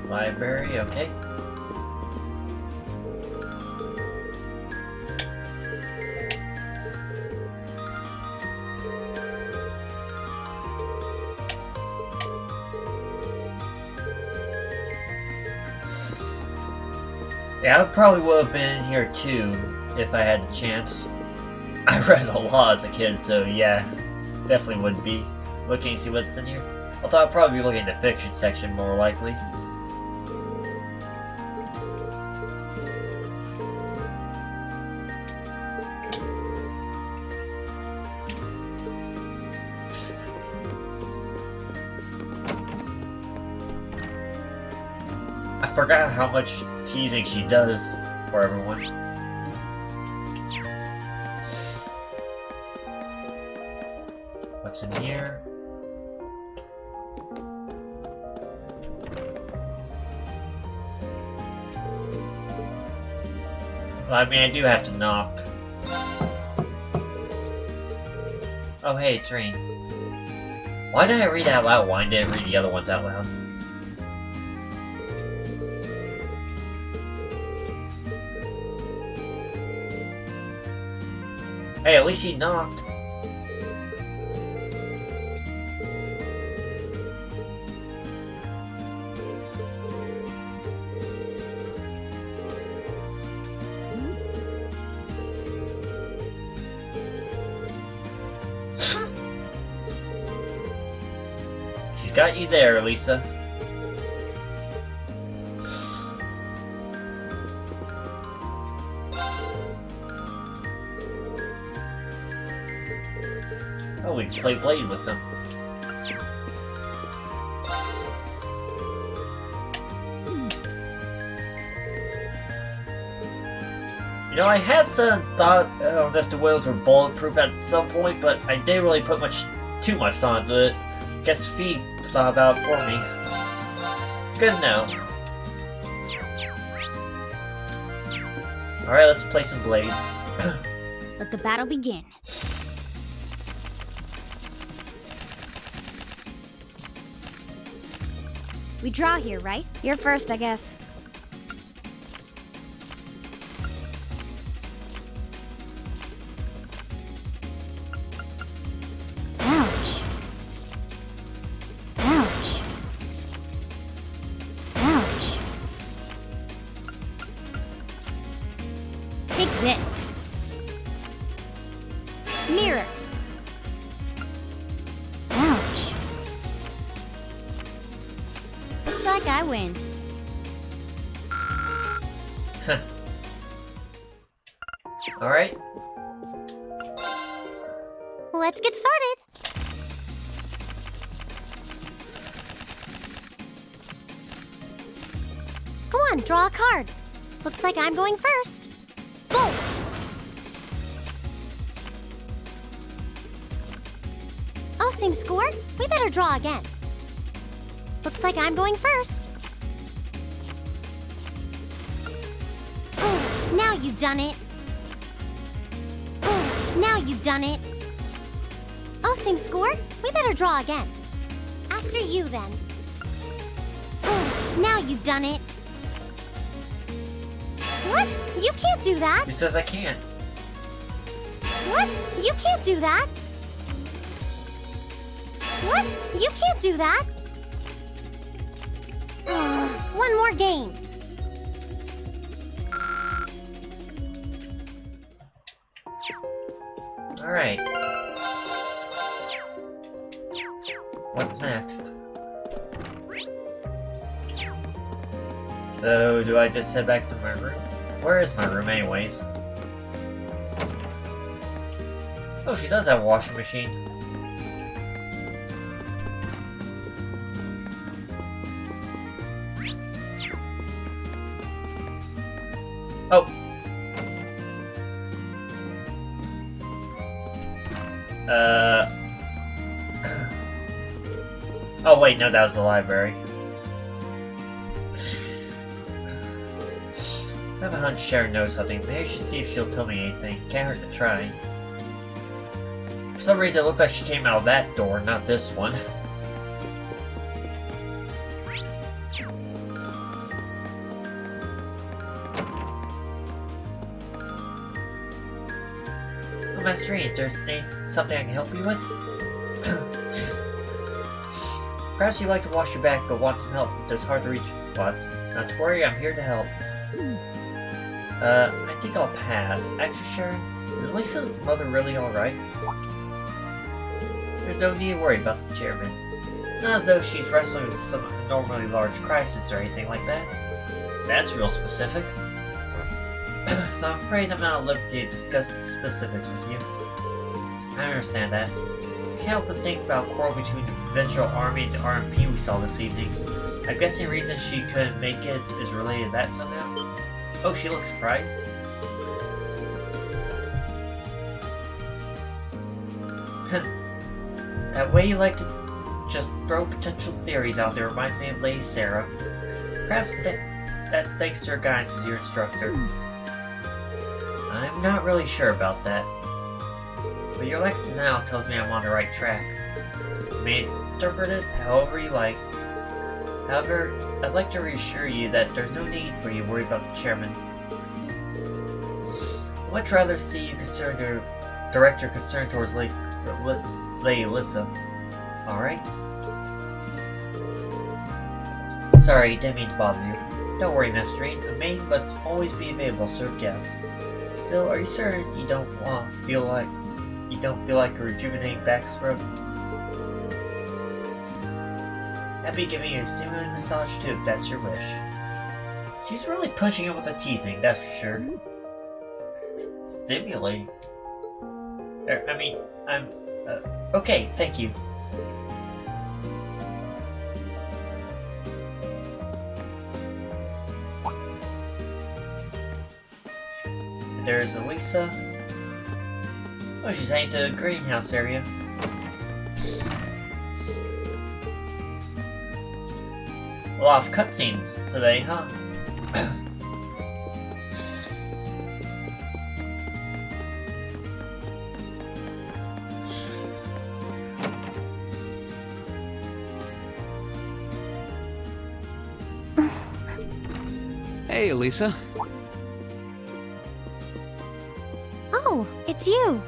Library, okay. Yeah, I probably would have been in here too if I had the chance. I read a lot as a kid, so yeah, definitely would be looking to see what's in here. Although I'd probably be looking at the fiction section more likely. forgot how much teasing she does for everyone. What's in here? Well, I mean, I do have to knock. Oh, hey, it's Rain. Why did I read out loud? Why didn't I read the other ones out loud? Hey, at least he knocked. She's got you there, Lisa. Oh, we can play Blade with them. You know, I had some thought if the wheels were bulletproof at some point, but I didn't really put too much thought into it. Guess Fee thought about it for me. Good to know. Alright, let's play some Blade. Let the battle begin. We draw here, right? You're first, I guess. Ouch. Ouch. Ouch. Take this. Mirror. Ouch. Looks like I win. Alright. Let's get started. Come on, draw a card. Looks like I'm going first. Bolt! Oh, same score? We better draw again. Looks like I'm going first. Oh, now you've done it. Oh, now you've done it. Oh, same score? We better draw again. After you, then. Oh, now you've done it. What? You can't do that. Who says I can't? What? You can't do that. What? You can't do that. One more game. Alright. What's next? So, do I just head back to my room? Where is my room anyways? Oh, she does have a washing machine. Oh! Oh wait, no, that was the library. I have a hunch Sharon knows something. Maybe I should see if she'll tell me anything. Can't hurt to try. For some reason, it looked like she came out of that door, not this one. Oh, Master Ian, is there something I can help you with? Perhaps you'd like to wash your back, but want some help with those hard-to-reach spots. Not to worry, I'm here to help. I think I'll pass. Actually, Sharon, is Lisa's mother really alright? There's no need to worry about the chairman. Not as though she's wrestling with some abnormally large crisis or anything like that. That's real specific. So I'm afraid I'm not at liberty to discuss the specifics with you. I understand that. I can't help but think about quarrel between the provincial army and the RMP we saw this evening. I'm guessing the reason she couldn't make it is related to that somehow. Oh, she looks surprised. That way you like to just throw potential theories out there reminds me of Lady Sarah. Perhaps that's thanks to her guidance as your instructor. I'm not really sure about that. But your lecture now tells me I'm on the right track. You may interpret it however you like. However, I'd like to reassure you that there's no need for you to worry about the chairman. I'd much rather see you concerned or direct your concern towards Lady Alyssa. Alright? Sorry, didn't mean to bother you. Don't worry, Master Reed. A maid must always be available to serve guests. Still, are you certain you don't feel like a rejuvenating back scrub? I'd be giving you a stimulating massage too if that's your wish. She's really pushing it with the teasing, that's for sure. Stimulating? Okay, thank you. There's Elisa. Oh, she's heading to the greenhouse area. A lot of cutscenes today, huh? Hey, Elisa. Oh, it's you.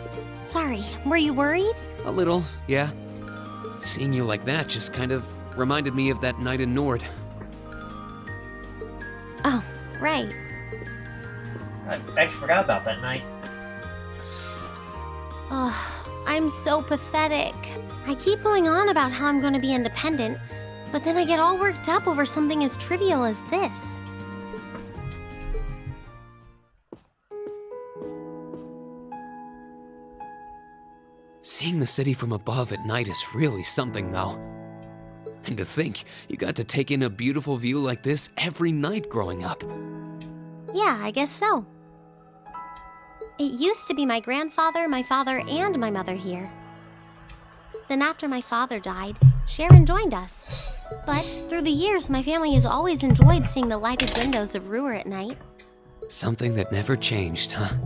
Sorry, were you worried? A little, yeah. Seeing you like that just kind of reminded me of that night in Nord. Oh, right. I actually forgot about that night. Oh, I'm so pathetic. I keep going on about how I'm going to be independent, but then I get all worked up over something as trivial as this. Seeing the city from above at night is really something, though. And to think, you got to take in a beautiful view like this every night growing up. Yeah, I guess so. It used to be my grandfather, my father, and my mother here. Then after my father died, Sharon joined us. But through the years, my family has always enjoyed seeing the lighted windows of Roer at night. Something that never changed, huh?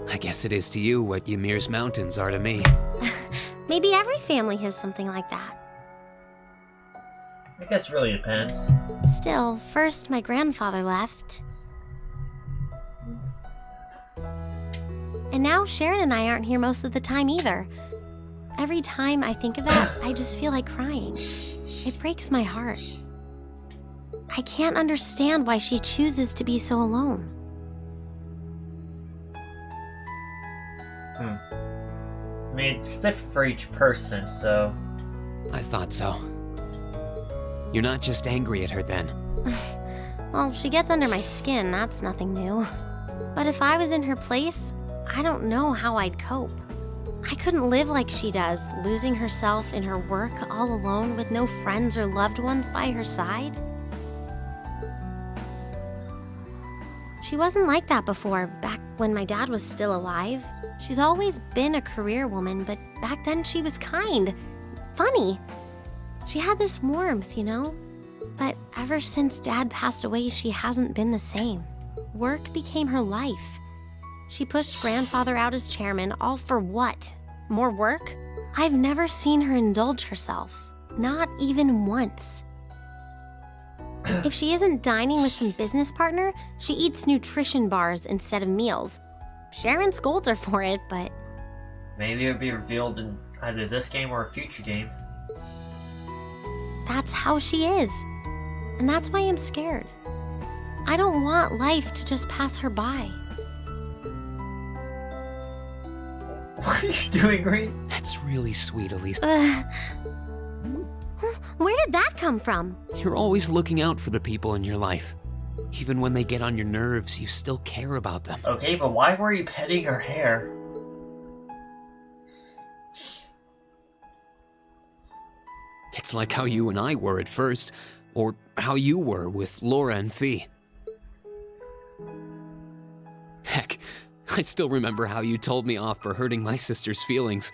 I guess it is to you what Ymir's mountains are to me. Maybe every family has something like that. I guess it really depends. Still, first my grandfather left. And now Sharon and I aren't here most of the time either. Every time I think of that, I just feel like crying. It breaks my heart. I can't understand why she chooses to be so alone. I mean, it's different for each person, so... I thought so. You're not just angry at her then. Well, she gets under my skin, that's nothing new. But if I was in her place, I don't know how I'd cope. I couldn't live like she does, losing herself in her work all alone with no friends or loved ones by her side. She wasn't like that before, back when my dad was still alive. She's always been a career woman, but back then she was kind, funny. She had this warmth, you know? But ever since Dad passed away, she hasn't been the same. Work became her life. She pushed Grandfather out as chairman, all for what? More work? I've never seen her indulge herself. Not even once. If she isn't dining with some business partner, she eats nutrition bars instead of meals. Sharon scolds her for it, but... Maybe it'll be revealed in either this game or a future game. That's how she is. And that's why I'm scared. I don't want life to just pass her by. What are you doing, Reed? That's really sweet, Elise. Where did that come from? You're always looking out for the people in your life. Even when they get on your nerves, you still care about them. Okay, but why were you petting her hair? It's like how you and I were at first, or how you were with Laura and Fee. Heck, I still remember how you told me off for hurting my sister's feelings.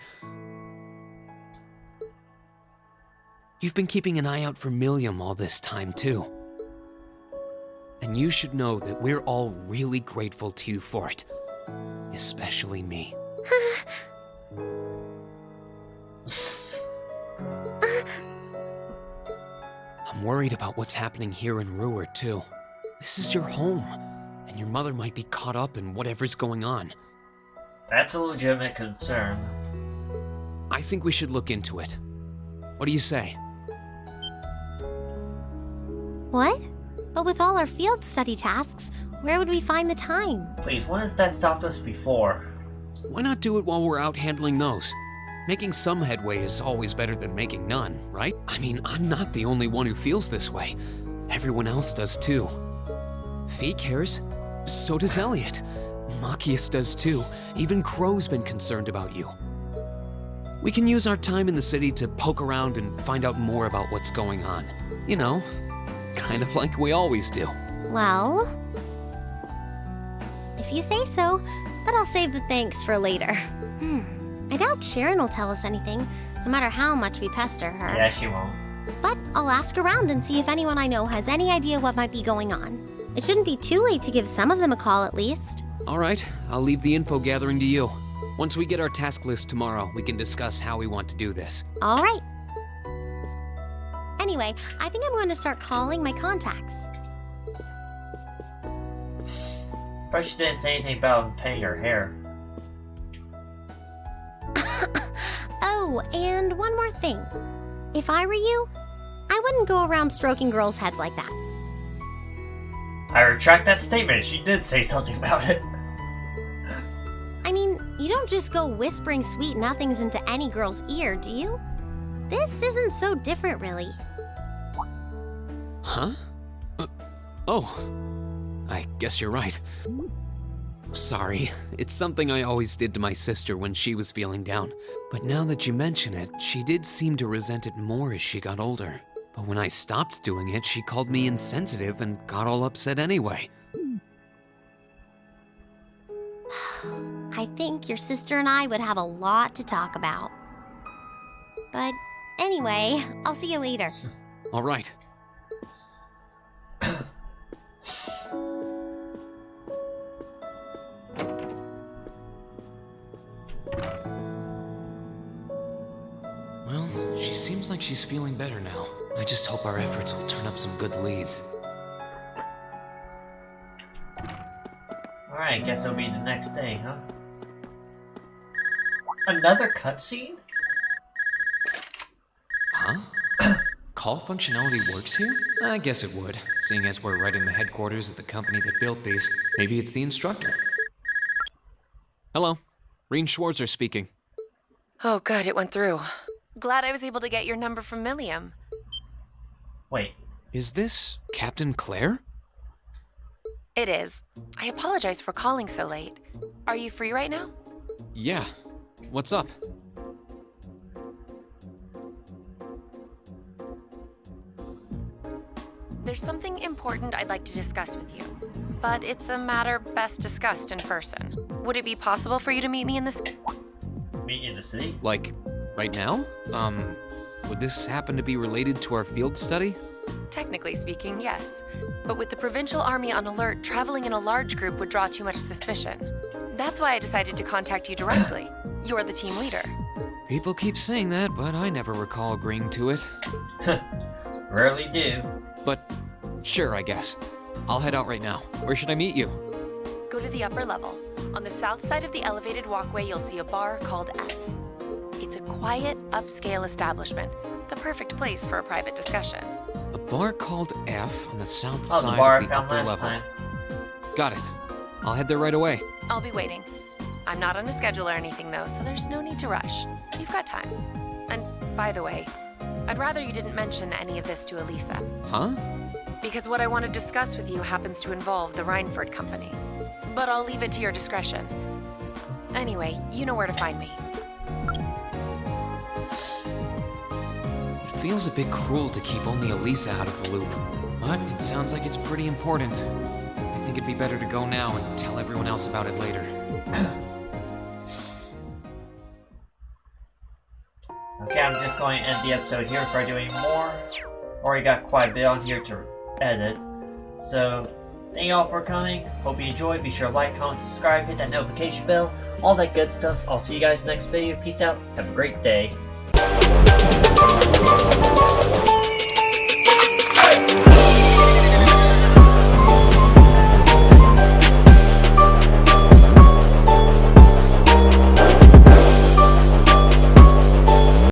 You've been keeping an eye out for Milliam all this time, too. And you should know that we're all really grateful to you for it. Especially me. I'm worried about what's happening here in Roer, too. This is your home, and your mother might be caught up in whatever's going on. That's a legitimate concern. I think we should look into it. What do you say? What? But with all our field study tasks, where would we find the time? Please, when has that stopped us before? Why not do it while we're out handling those? Making some headway is always better than making none, right? I mean, I'm not the only one who feels this way. Everyone else does too. Fee cares. So does Elliot. Machias does too. Even Crow's been concerned about you. We can use our time in the city to poke around and find out more about what's going on. You know, kind of like we always do. Well, if you say so, but I'll save the thanks for later. I doubt Sharon will tell us anything, no matter how much we pester her. Yeah, she won't. But I'll ask around and see if anyone I know has any idea what might be going on. It shouldn't be too late to give some of them a call at least. All right, I'll leave the info gathering to you. Once we get our task list tomorrow, we can discuss how we want to do this. All right. Anyway, I think I'm going to start calling my contacts. But she didn't say anything about paying her hair. Oh, and one more thing. If I were you, I wouldn't go around stroking girls' heads like that. I retract that statement. She did say something about it. I mean, you don't just go whispering sweet nothings into any girl's ear, do you? This isn't so different, really. Huh? Oh. I guess you're right. Sorry, it's something I always did to my sister when she was feeling down. But now that you mention it, she did seem to resent it more as she got older. But when I stopped doing it, she called me insensitive and got all upset anyway. I think your sister and I would have a lot to talk about. But anyway, I'll see you later. All right. Well, she seems like she's feeling better now. I just hope our efforts will turn up some good leads. Alright, guess it'll be the next day, huh? Another cutscene? Huh? Call functionality works here? I guess it would, seeing as we're right in the headquarters of the company that built these. Maybe it's the instructor. Hello, Reen Schwarzer speaking. Oh, good, it went through. Glad I was able to get your number from Milliam. Wait. Is this Captain Claire? It is. I apologize for calling so late. Are you free right now? Yeah. What's up? There's something important I'd like to discuss with you, but it's a matter best discussed in person. Would it be possible for you to meet me in this? Meet in the city? Like, right now? Would this happen to be related to our field study? Technically speaking, yes. But with the Provincial Army on alert, traveling in a large group would draw too much suspicion. That's why I decided to contact you directly. You're the team leader. People keep saying that, but I never recall agreeing to it. Rarely do. But sure, I guess. I'll head out right now. Where should I meet you? Go to the upper level. On the south side of the elevated walkway, you'll see a bar called F. It's a quiet, upscale establishment. The perfect place for a private discussion. A bar called F on the south The side bar of I the found upper last level. time. Got it. I'll head there right away. I'll be waiting. I'm not on a schedule or anything, though, so there's no need to rush. You've got time. And by the way, I'd rather you didn't mention any of this to Elisa. Huh? Because what I want to discuss with you happens to involve the Reinford Company. But I'll leave it to your discretion. Anyway, you know where to find me. It Feels a bit cruel to keep only Elisa out of the loop, but it sounds like it's pretty important. I think it'd be better to go now and tell everyone else about it later. Okay, I'm just going to end the episode here before doing more. Already got quite a bit on here to edit. So, thank you all for coming. Hope you enjoyed. Be sure to like, comment, subscribe, hit that notification bell, all that good stuff. I'll see you guys next video. Peace out. Have a great day.